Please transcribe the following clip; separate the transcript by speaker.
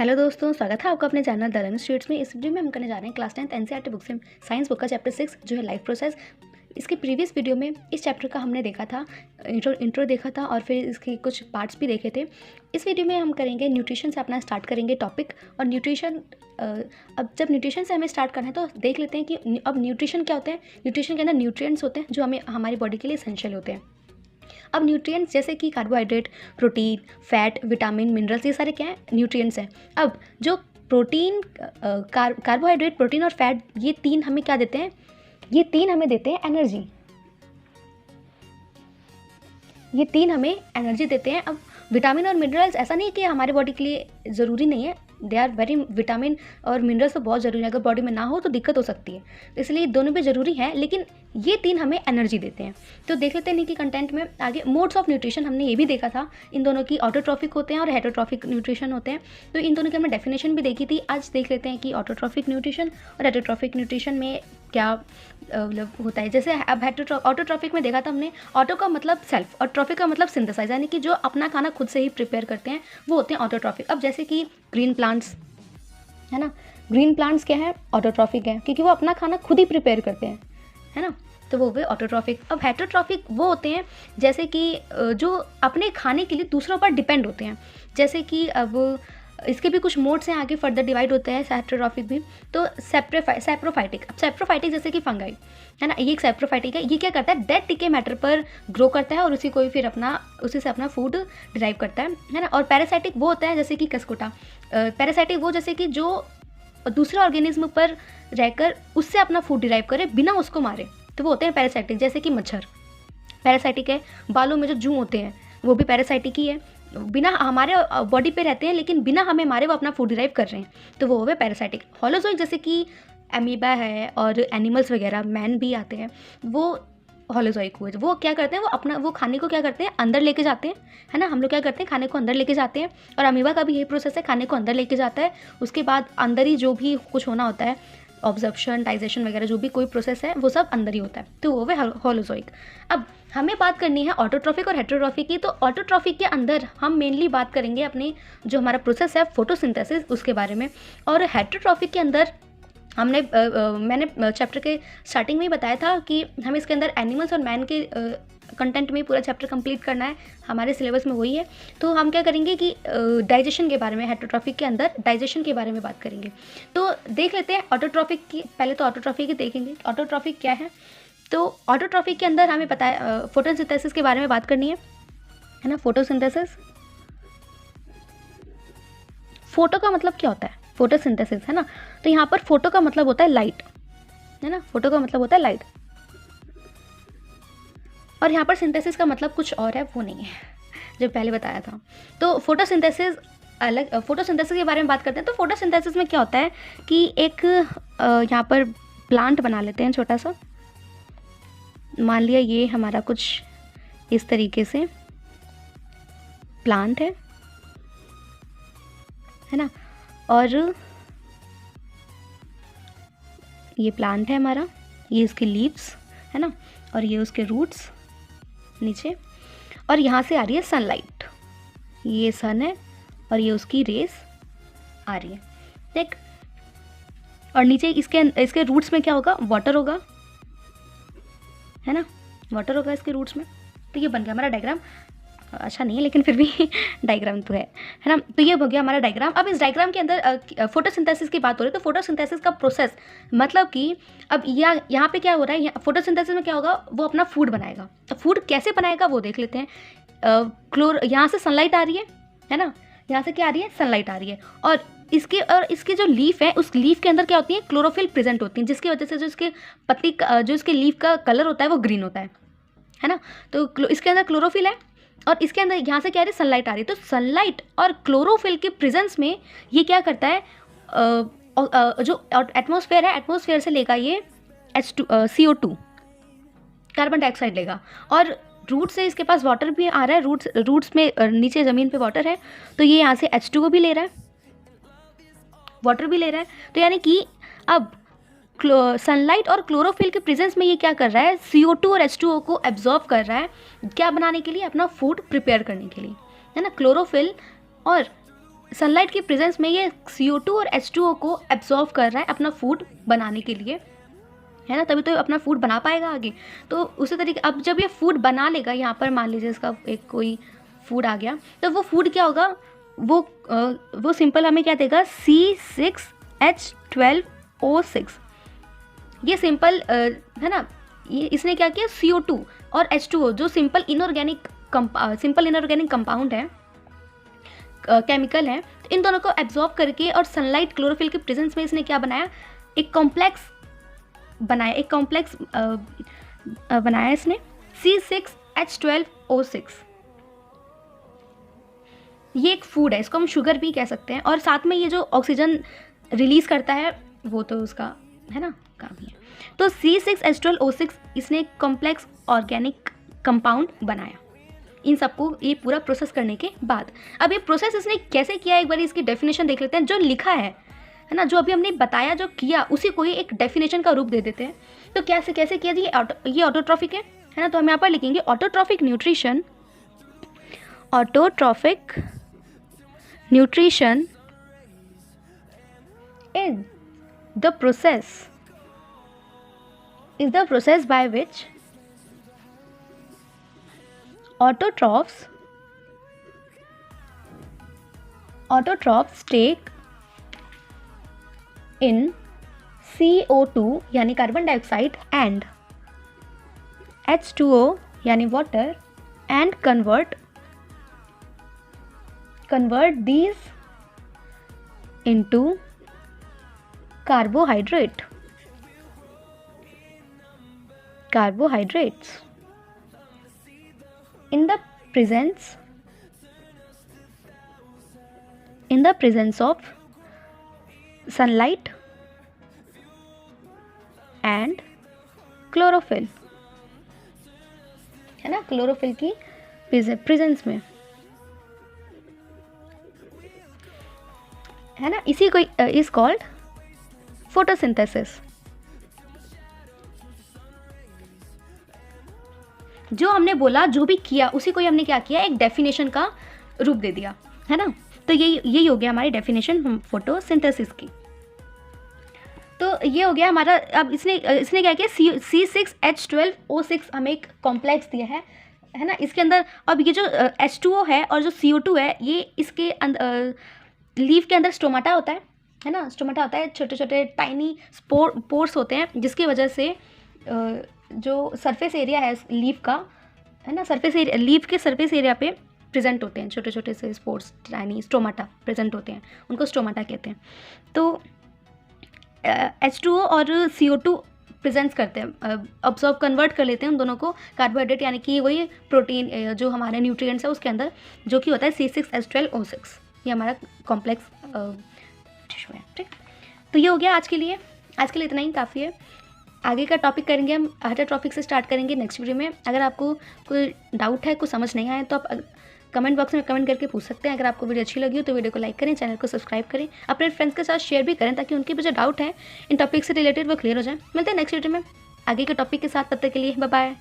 Speaker 1: Hello दोस्तों, स्वागत है आपका अपने चैनल द लर्निंग स्ट्रीट्स में। इस वीडियो में हम करने जा रहे हैं क्लास 10th एनसीईआरटी बुक से साइंस बुक का चैप्टर 6 जो है लाइफ प्रोसेस। इसके प्रीवियस वीडियो में इस चैप्टर का हमने देखा था, इंट्रो देखा था और फिर इसके कुछ पार्ट्स भी देखे थे। इस वीडियो में हम करेंगे न्यूट्रिशन से अपना स्टार्ट करेंगे टॉपिक। और न्यूट्रिशन अब जब न्यूट्रिशन से हमें स्टार्ट करना है तो देख लेते हैं कि अब न्यूट्रिशन क्या होता है। न्यूट्रिशन के अंदर न्यूट्रिएंट्स होते हैं जो हमें हमारी बॉडी के लिए एसेंशियल होते हैं। अब न्यूट्रिएंट्स जैसे कि carbohydrate, protein, fat, vitamin, minerals, ये सारे क्या हैं? न्यूट्रिएंट्स हैं। अब जो प्रोटीन, कार्बोहाइड्रेट, प्रोटीन और फैट, ये तीन हमें क्या देते हैं? ये तीन हमें देते हैं एनर्जी। ये तीन हमें एनर्जी देते हैं। अब विटामिन और मिनरल्स ऐसा नहीं है कि हमारे बॉडी के लिए ज़रूरी नहीं है, दे आर वेरी, विटामिन और मिनरल्स तो बहुत ज़रूरी है। अगर बॉडी में ना हो तो दिक्कत हो सकती है, इसलिए दोनों भी ज़रूरी हैं, लेकिन ये तीन हमें एनर्जी देते हैं। तो देख लेते हैं इनकी कंटेंट में आगे। मोड्स ऑफ न्यूट्रिशन हमने ये भी देखा था, इन दोनों की ऑटोट्रॉफिक होते हैं और हेटरोट्रॉफिक न्यूट्रिशन होते हैं। तो इन दोनों की हमने डेफिनेशन भी देखी थी। आज देख लेते हैं कि ऑटोट्रॉफिक न्यूट्रिशन और हेटरोट्रॉफिक न्यूट्रिशन में क्या मतलब होता है। जैसे अब ऑटोट्रॉफिक में देखा था हमने, ऑटो का मतलब सेल्फ और ट्रॉफिक का मतलब सिंथेसाइज, यानी कि जो अपना खाना खुद से ही प्रिपेयर करते हैं वो होते हैं ऑटोट्रॉफिक। अब जैसे कि ग्रीन प्लांट्स है ना, ग्रीन प्लांट्स क्या है? ऑटोट्रॉफिक है, क्योंकि वो अपना खाना खुद ही प्रिपेयर करते हैं, है ना, तो वो हुए ऑटोट्रॉफिक। अब हेटरोट्रॉफिक वो होते हैं जैसे कि जो अपने खाने के लिए दूसरों पर डिपेंड होते हैं। जैसे कि अब इसके भी कुछ मोड्स हैं, आगे फर्दर डिवाइड होते हैं हेटरोट्रॉफिक भी। तो सैप्रोफाइटिक, अब सैप्रोफाइटिक जैसे कि फंगाई है ना, ये एक सैप्रोफाइटिक है। ये क्या करता है? डेड टिके मैटर पर ग्रो करता है और उसी को फिर उसी से अपना फूड डिराइव करता है ना। और पैरासाइटिक वो होता है जैसे कि कस्कुटा। पैरासाइटिक वो जैसे कि जो दूसरे ऑर्गेनिज्म पर रहकर उससे अपना फूड डिराइव करे बिना उसको मारे, तो वो होते हैं पैरासाइटिक। जैसे कि मच्छर पैरासाइटिक है। बालों में जो जू होते हैं वो भी पैरासाइटिक ही है, बिना हमारे बॉडी पे रहते हैं लेकिन बिना हमें मारे वो अपना फूड डिराइव कर रहे हैं, तो वो हुए पैरासाइटिक। होलोजोइक जैसे कि एमीबा है और एनिमल्स वगैरह, मैन भी आते हैं, वो होलोजोइक हुए। वो क्या करते हैं? वो खाने को क्या करते हैं? अंदर लेके जाते हैं, है ना। हम लोग क्या करते हैं? खाने को अंदर लेके जाते हैं। और अमीबा का भी यही प्रोसेस है, खाने को अंदर लेके जाता है, उसके बाद अंदर ही जो भी कुछ होना होता है, ऑब्जर्प्शन, डाइजेशन वगैरह, जो भी कोई प्रोसेस है वो सब अंदर ही होता है, तो वो है होलोजोइक। अब हमें बात करनी है ऑटोट्रॉफिक और हेटरोट्रॉफिक की। तो ऑटोट्रॉफिक के अंदर हम मेनली बात करेंगे अपनी जो हमारा प्रोसेस है फोटोसिंथेसिस, उसके बारे में। और हेटरोट्रॉफिक के अंदर मैंने चैप्टर के स्टार्टिंग में ही बताया था कि हमें इसके अंदर एनिमल्स और मैन के कंटेंट में पूरा चैप्टर कंप्लीट करना है, हमारे सिलेबस में वही है। तो हम क्या करेंगे कि डाइजेशन के बारे में, हेटरोट्रॉफिक के अंदर डाइजेशन के बारे में बात करेंगे। तो देख लेते हैं ऑटोट्रॉफिक की। पहले तो ऑटोट्रॉफिक ही देखेंगे, ऑटोट्रॉफिक क्या है। तो ऑटोट्रॉफिक के अंदर हमें पता है फोटोसिंथेसिस के बारे में बात करनी है ना। फोटोसिंथेसिस, फोटो का मतलब क्या होता है? फोटोसिंथेसिस, है ना। तो यहाँ पर फोटो का मतलब होता है लाइट, है ना, फोटो का मतलब होता है लाइट। और यहाँ पर सिंथेसिस का मतलब कुछ और है, वो नहीं है जो पहले बताया था। तो फोटोसिंथेसिस अलग, फोटोसिंथेसिस के बारे में बात करते हैं। तो फोटोसिंथेसिस में क्या होता है कि एक यहाँ पर प्लांट बना लेते हैं छोटा सा। मान लिया ये हमारा कुछ इस तरीके से प्लांट है ना। और ये प्लांट है हमारा, ये इसके लीव्स है ना, और ये उसके रूट्स नीचे। और यहाँ से आ रही है सनलाइट, ये सन है और ये उसकी रेस आ रही है, देख। और नीचे इसके रूट्स में क्या होगा? वाटर होगा, है ना, वाटर होगा इसके रूट्स में। तो ये बन गया हमारा डायग्राम। अच्छा नहीं है लेकिन फिर भी डायग्राम तो है ना। तो ये हो गया हमारा डायग्राम। अब इस डायग्राम के अंदर फोटोसिंथेसिस की बात हो रही है। तो फोटोसिंथेसिस का प्रोसेस मतलब कि अब यहाँ पे क्या हो रहा है, फोटोसिंथेसिस में क्या होगा? वो अपना फूड बनाएगा। तो फूड कैसे बनाएगा वो देख लेते हैं। यहाँ से सनलाइट आ रही है ना, यहाँ से क्या आ रही है? सनलाइट आ रही है। और इसके जो लीफ है, उस लीफ के अंदर क्या होती है? क्लोरोफिल प्रेजेंट होती है, जिसकी वजह से जो इसके पत्ती जो इसके लीफ का कलर होता है वो ग्रीन होता है ना। तो इसके अंदर क्लोरोफिल है और इसके अंदर यहाँ से क्या आ रही है? सनलाइट आ रही है। तो सनलाइट और क्लोरोफिल के प्रेजेंस में ये क्या करता है? जो एटमॉस्फेयर है, एटमॉस्फेयर से लेगा ये CO2, कार्बन डाइऑक्साइड लेगा। और रूट से इसके पास वाटर भी आ रहा है, रूट्स में नीचे ज़मीन पे वाटर है, तो ये यहाँ से H2O भी ले रहा है, वाटर भी ले रहा है। तो यानी कि अब सनलाइट और क्लोरोफिल के प्रेजेंस में ये क्या कर रहा है? CO2 और H2O को एब्जॉर्ब कर रहा है, क्या बनाने के लिए? अपना फूड प्रिपेयर करने के लिए, है ना। क्लोरोफिल और सनलाइट की प्रेजेंस में ये CO2 और H2O को एब्जॉर्व कर रहा है अपना फूड बनाने के लिए, है ना, तभी तो अपना फूड बना पाएगा आगे। तो उसी तरीके अब जब ये फूड बना लेगा, यहाँ पर मान लीजिए इसका एक कोई फूड आ गया, तो वो फूड क्या होगा, वो सिंपल हमें क्या देगा, C6H12O6। ये सिंपल है ना, ये इसने क्या किया, CO2 और H2O जो सिंपल इनऑर्गेनिक कंपाउंड है, केमिकल है, तो इन दोनों को एब्जॉर्ब करके और सनलाइट क्लोरोफिल के प्रेजेंस में इसने क्या बनाया, एक कॉम्प्लेक्स बनाया इसने, C6H12O6। ये एक फूड है, इसको हम शुगर भी कह सकते हैं, और साथ में ये जो ऑक्सीजन रिलीज करता है वो तो उसका है ना काम ही है। तो C6H12O6 इसने एक कॉम्प्लेक्स ऑर्गेनिक कंपाउंड बनाया इन सबको ये पूरा प्रोसेस करने के बाद। अब ये प्रोसेस इसने कैसे किया, एक बार इसकी डेफिनेशन देख लेते हैं। जो लिखा है ना, जो अभी हमने बताया, जो किया, उसी को ही एक डेफिनेशन का रूप दे देते हैं। तो कैसे किया जी, ये ऑटोट्रॉफिक है ना, तो हम यहाँ पर लिखेंगे autotrophic nutrition is the process by which autotrophs take in CO2 यानी कार्बन डाइऑक्साइड and H2O यानी water and convert these into carbohydrates in the presence of sunlight and chlorophyll, है ना, क्लोरोफिल की प्रेजेंस में, है ना। इसी को इज कॉल्ड फोटोसिंथेसिस। जो हमने बोला, जो भी किया, उसी को ही हमने क्या किया, एक डेफिनेशन का रूप दे दिया, है ना। तो यही हो गया हमारी डेफिनेशन फोटोसिंथेसिस की। तो ये हो गया हमारा। अब इसने क्या किया, C6H12O6 हमें एक कॉम्प्लेक्स दिया है ना। इसके अंदर अब ये जो H2O है और जो CO2 है, ये इसके लीफ के अंदर स्टोमाटा होता है ना, स्टोमाटा होता है, छोटे छोटे टाइनी पोर्स होते हैं, जिसकी वजह से जो सरफेस एरिया है लीफ का, है ना, लीफ के सरफेस एरिया पे प्रेजेंट होते हैं छोटे छोटे से स्पोर्स, टाइनी स्टोमाटा प्रेजेंट होते हैं, उनको स्टोमाटा कहते हैं। तो H2O और CO2 प्रेजेंट्स करते हैं, अब्सॉर्ब कन्वर्ट कर लेते हैं उन दोनों को कार्बोहाइड्रेट, यानी कि वही प्रोटीन जो हमारे न्यूट्रिएंट्स है उसके अंदर, जो कि होता है C6H12O6। ये हमारा कॉम्प्लेक्स टिश्यू है, ठीक। तो ये हो गया आज के लिए इतना ही काफ़ी है। आगे का टॉपिक करेंगे हम, हर टॉपिक से स्टार्ट करेंगे नेक्स्ट वीडियो में। अगर आपको कोई डाउट है, कुछ समझ नहीं आए, तो आप कमेंट बॉक्स में कमेंट करके पूछ सकते हैं। अगर आपको वीडियो अच्छी लगी हो तो वीडियो को लाइक करें, चैनल को सब्सक्राइब करें, अपने फ्रेंड्स के साथ शेयर भी करें, ताकि उनके भी जो डाउट है इन टॉपिक से रिलेटेड वो क्लियर हो जाए। मिलते हैं नेक्स्ट वीडियो में आगे के टॉपिक के साथ। तब तक के लिए बाय बाय।